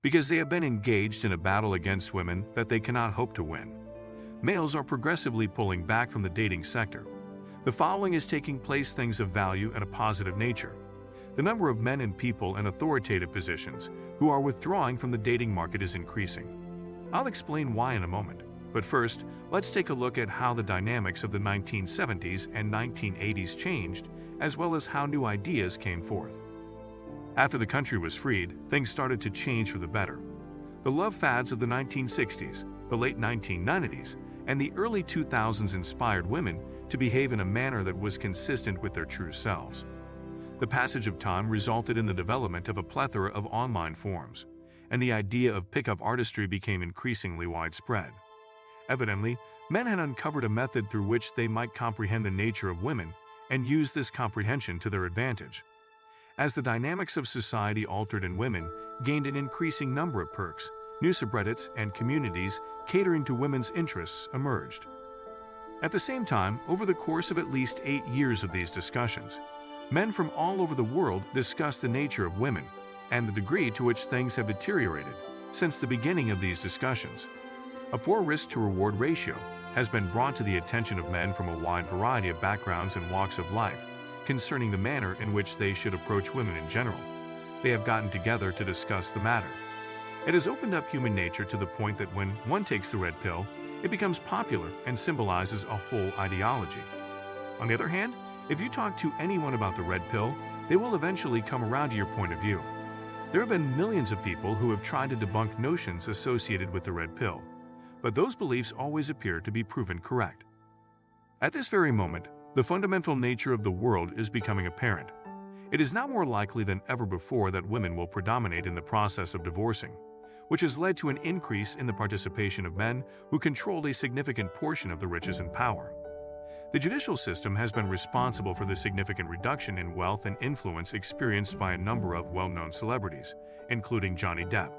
because they have been engaged in a battle against women that they cannot hope to win. Males are progressively pulling back from the dating sector. The following is taking place: things of value and a positive nature. The number of men and people in authoritative positions who are withdrawing from the dating market is increasing. I'll explain why in a moment, but first, let's take a look at how the dynamics of the 1970s and 1980s changed, as well as how new ideas came forth. After the country was freed, things started to change for the better. The love fads of the 1960s, the late 1990s, and the early 2000s inspired women to behave in a manner that was consistent with their true selves. The passage of time resulted in the development of a plethora of online forums, and the idea of pickup artistry became increasingly widespread. Evidently, men had uncovered a method through which they might comprehend the nature of women and use this comprehension to their advantage. As the dynamics of society altered and women gained an increasing number of perks, new subreddits and communities catering to women's interests emerged. At the same time, over the course of at least 8 years of these discussions, men from all over the world discussed the nature of women and the degree to which things have deteriorated since the beginning of these discussions. A poor risk-to-reward ratio has been brought to the attention of men from a wide variety of backgrounds and walks of life concerning the manner in which they should approach women in general. They have gotten together to discuss the matter. It has opened up human nature to the point that when one takes the red pill, it becomes popular and symbolizes a whole ideology. On the other hand, if you talk to anyone about the red pill, they will eventually come around to your point of view. There have been millions of people who have tried to debunk notions associated with the red pill, but those beliefs always appear to be proven correct. At this very moment, the fundamental nature of the world is becoming apparent. It is now more likely than ever before that women will predominate in the process of divorcing, which has led to an increase in the participation of men who controlled a significant portion of the riches and power. The judicial system has been responsible for the significant reduction in wealth and influence experienced by a number of well-known celebrities, including Johnny Depp.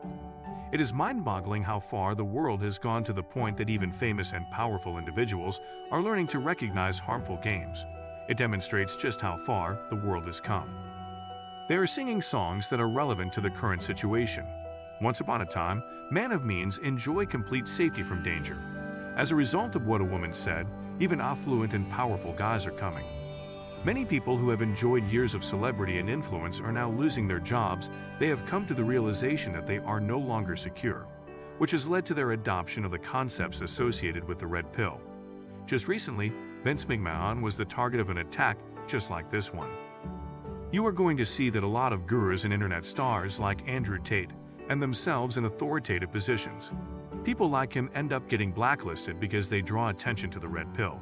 It is mind-boggling how far the world has gone to the point that even famous and powerful individuals are learning to recognize harmful games. It demonstrates just how far the world has come. They are singing songs that are relevant to the current situation. Once upon a time, men of means enjoy complete safety from danger. As a result of what a woman said, even affluent and powerful guys are coming. Many people who have enjoyed years of celebrity and influence are now losing their jobs. They have come to the realization that they are no longer secure, which has led to their adoption of the concepts associated with the red pill. Just recently, Vince McMahon was the target of an attack just like this one. You are going to see that a lot of gurus and internet stars like Andrew Tate and themselves in authoritative positions. People like him end up getting blacklisted because they draw attention to the red pill,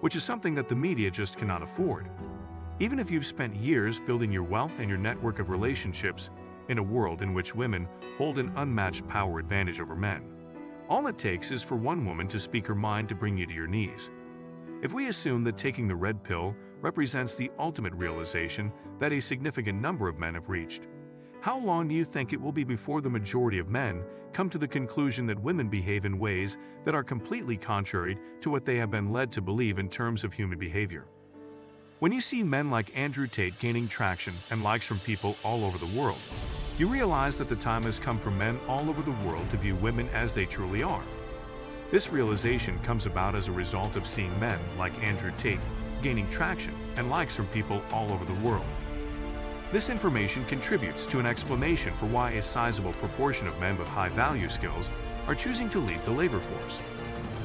which is something that the media just cannot afford. Even if you've spent years building your wealth and your network of relationships in a world in which women hold an unmatched power advantage over men, all it takes is for one woman to speak her mind to bring you to your knees. If we assume that taking the red pill represents the ultimate realization that a significant number of men have reached, how long do you think it will be before the majority of men come to the conclusion that women behave in ways that are completely contrary to what they have been led to believe in terms of human behavior? When you see men like Andrew Tate gaining traction and likes from people all over the world, you realize that the time has come for men all over the world to view women as they truly are. This realization comes about as a result of seeing men like Andrew Tate gaining traction and likes from people all over the world. This information contributes to an explanation for why a sizable proportion of men with high-value skills are choosing to leave the labor force.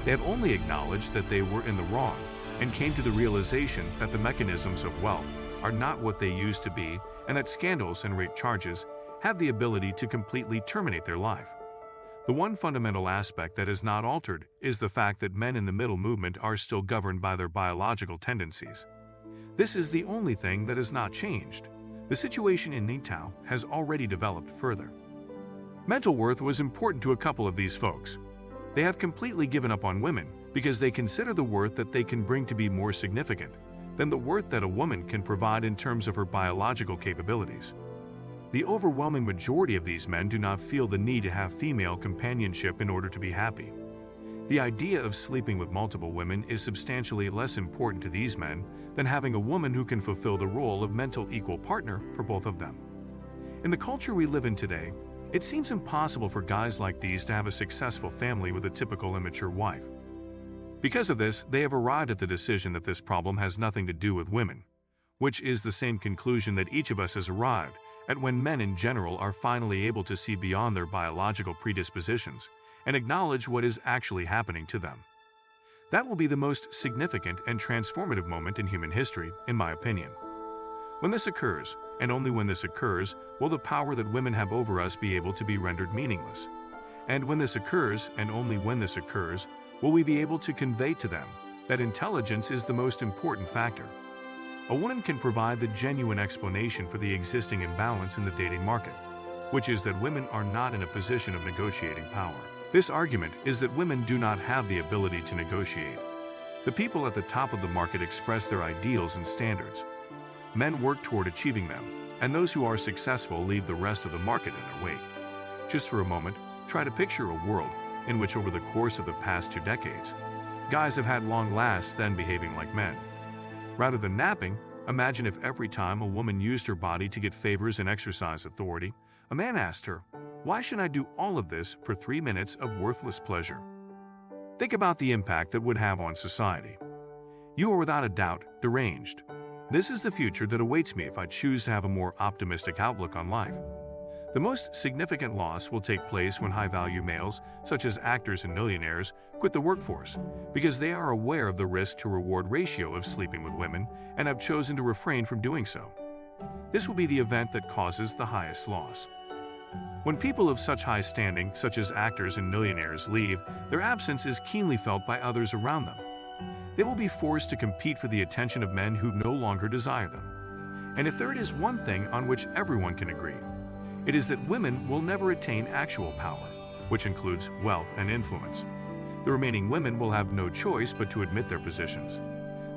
They have only acknowledged that they were in the wrong and came to the realization that the mechanisms of wealth are not what they used to be, and that scandals and rape charges have the ability to completely terminate their life. The one fundamental aspect that is not altered is the fact that men in the middle movement are still governed by their biological tendencies. This is the only thing that has not changed. The situation in mgtow has already developed further. Mental worth was important to a couple of these folks. They have completely given up on women because they consider the worth that they can bring to be more significant than the worth that a woman can provide in terms of her biological capabilities. The overwhelming majority of these men do not feel the need to have female companionship in order to be happy. The idea of sleeping with multiple women is substantially less important to these men than having a woman who can fulfill the role of mental equal partner for both of them. In the culture we live in today, It seems impossible for guys like these to have a successful family with a typical immature wife. Because of this, they have arrived at the decision that this problem has nothing to do with women, which is the same conclusion that each of us has arrived at when men in general are finally able to see beyond their biological predispositions and acknowledge what is actually happening to them. That will be the most significant and transformative moment in human history, in my opinion. When this occurs, and only when this occurs, will the power that women have over us be able to be rendered meaningless. And when this occurs, and only when this occurs, will we be able to convey to them that intelligence is the most important factor. A woman can provide the genuine explanation for the existing imbalance in the dating market, which is that women are not in a position of negotiating power. This argument is that women do not have the ability to negotiate. The people at the top of the market express their ideals and standards. Men work toward achieving them, and those who are successful leave the rest of the market in their wake. Just for a moment, try to picture a world in which over the course of the past 2 decades, guys have had long lasts then behaving like men. Rather than napping, imagine if every time a woman used her body to get favors and exercise authority, a man asked her, "Why should I do all of this for 3 minutes of worthless pleasure?" Think about the impact that would have on society. You are without a doubt deranged. This is the future that awaits me if I choose to have a more optimistic outlook on life. The most significant loss will take place when high-value males, such as actors and millionaires, quit the workforce because they are aware of the risk-to-reward ratio of sleeping with women and have chosen to refrain from doing so. This will be the event that causes the highest loss. When people of such high standing, such as actors and millionaires, leave, their absence is keenly felt by others around them. They will be forced to compete for the attention of men who no longer desire them. And if there is one thing on which everyone can agree, it is that women will never attain actual power, which includes wealth and influence. The remaining women will have no choice but to admit their positions.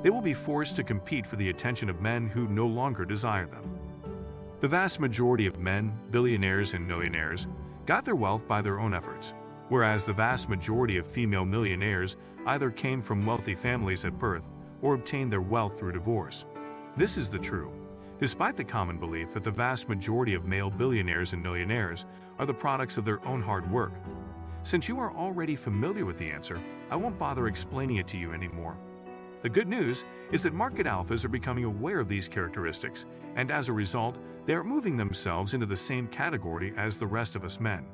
They will be forced to compete for the attention of men who no longer desire them. The vast majority of men, billionaires and millionaires, got their wealth by their own efforts, whereas the vast majority of female millionaires either came from wealthy families at birth or obtained their wealth through divorce. This is the true, despite the common belief that the vast majority of male billionaires and millionaires are the products of their own hard work. Since you are already familiar with the answer, I won't bother explaining it to you anymore. The good news is that market alphas are becoming aware of these characteristics, and as a result, they are moving themselves into the same category as the rest of us men.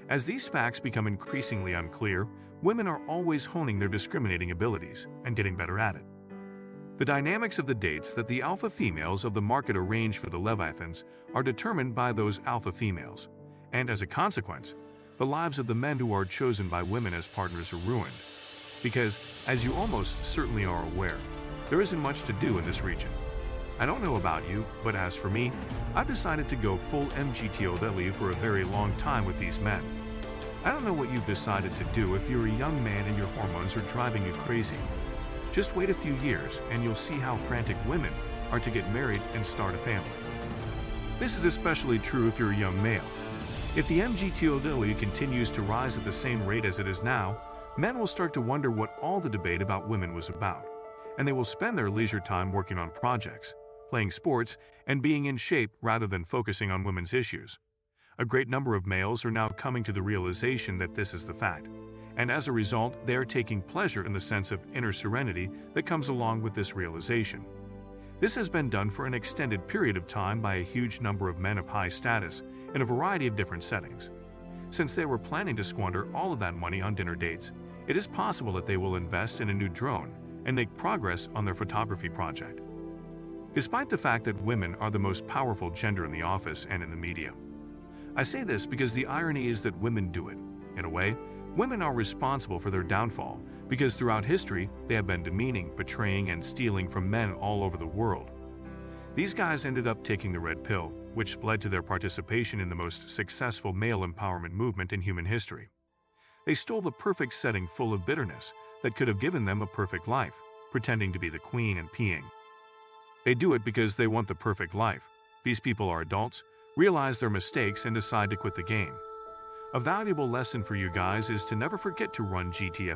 As these facts become increasingly unclear, women are always honing their discriminating abilities and getting better at it. The dynamics of the dates that the alpha females of the market arrange for the Leviathans are determined by those alpha females, and as a consequence, the lives of the men who are chosen by women as partners are ruined. Because, as you almost certainly are aware, there isn't much to do in this region. I don't know about you, but as for me, I've decided to go full mgtow for a very long time with these men. I don't know what you've decided to do if you're a young man and your hormones are driving you crazy. Just wait a few years and you'll see how frantic women are to get married and start a family. This is especially true if you're a young male. If the mgtow continues to rise at the same rate as it is now, men will start to wonder what all the debate about women was about, and they will spend their leisure time working on projects, playing sports, and being in shape rather than focusing on women's issues. A great number of males are now coming to the realization that this is the fact, and as a result, they are taking pleasure in the sense of inner serenity that comes along with this realization. This has been done for an extended period of time by a huge number of men of high status in a variety of different settings. Since they were planning to squander all of that money on dinner dates, it is possible that they will invest in a new drone and make progress on their photography project. Despite the fact that women are the most powerful gender in the office and in the media. I say this because the irony is that women do it. In a way, women are responsible for their downfall because throughout history, they have been demeaning, betraying, and stealing from men all over the world. These guys ended up taking the red pill, which led to their participation in the most successful male empowerment movement in human history. They stole the perfect setting full of bitterness that could have given them a perfect life, pretending to be the queen and peeing. They do it because they want the perfect life. These people are adults, realize their mistakes, and decide to quit the game. A valuable lesson for you guys is to never forget to run GTF.